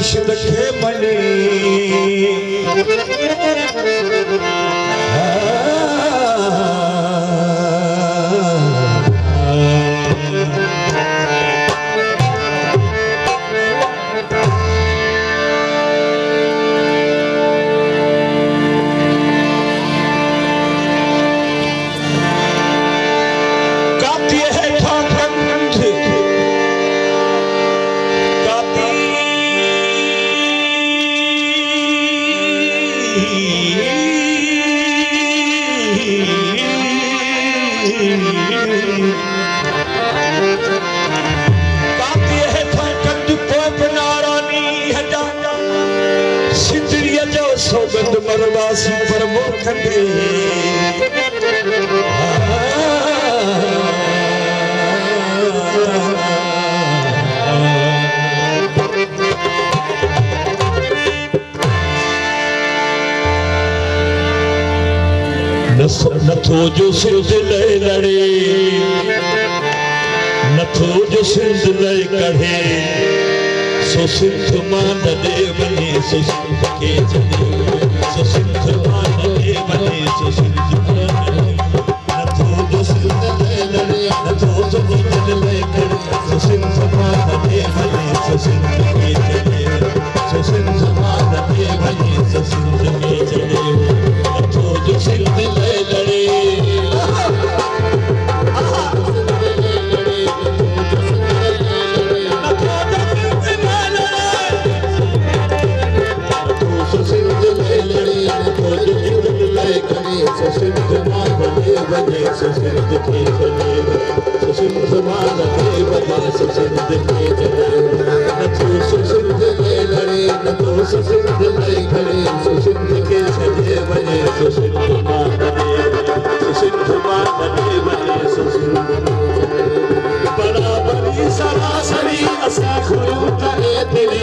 मुर्शिद खे मने सोगंद मरवासी पर मोखंडे नथो जो सिंध ले लड़े नथो जो सिंध ले कढ़े सो सिंध मां नदे बने सो सिंध के चले सो सिंध मां नदे बने सो सिंध के चले नथो जो सिंध ले लड़े नथो जो सिंध ले कढ़े सो सिंध मां नदे बने सो सिंध के चले सो सिंध मां नदे बने सो सिंध के चले नथो जो सिंध ले लड़े So सिंध मां नदे बने सो सिंध के चले सो सिंध मां नदे बने सो सिंध के चले नथो सो सिंध ले लड़े नथो सो सिंध ले खड़े सो सिंध के चले बने सो सिंध मां नदे सो सिंध मां नदे बने सो सिंध बराबरी सरासरी असां खुरूं करे तेरी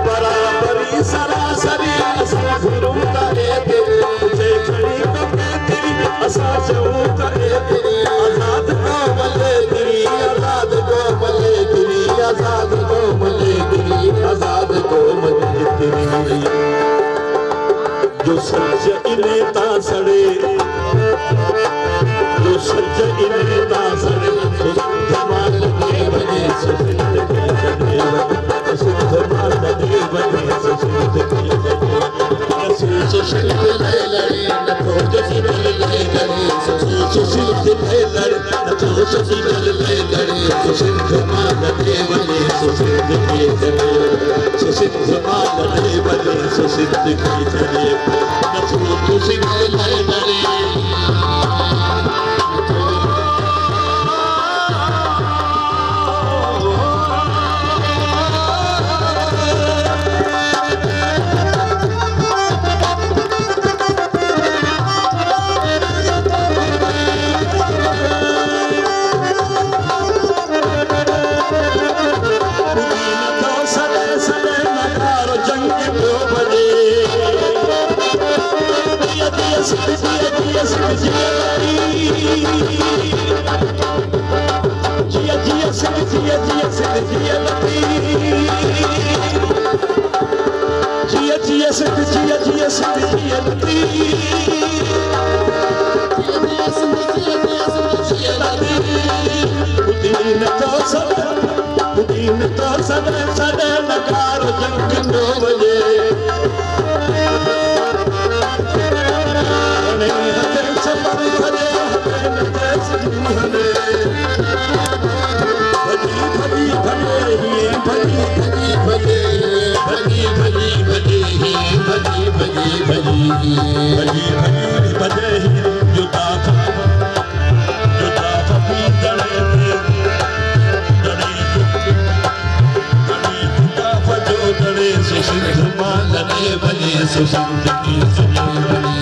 बराबरी सरासरी असां खुरूं करे तेरी तुझे खड़ी कपे तेरी असां चऊं करे तेरी आज़ाद क़ौम ले तेरी आज़ाद क़ौम ले तेरी आज़ाद क़ौम ले तेरी आज़ाद क़ौम ले तेरी जो सच इन्हें ता सड़े जो सच इन्हें ता सड़े सो सिंध मां नदे बने सो सिंध के चले सो सिंध मां नदे बने सो सिंध के चले सो सिंध ले लड़े नथो जो सिंध ले लड़े सो सिंध ले लड़े नथो जो सिंध ले लड़े सो सिंध मां नदे बने सो सिंध के चले सो सिंध मां नदे बने सो सिंध के चले नथो जो सिंध ले लड़े So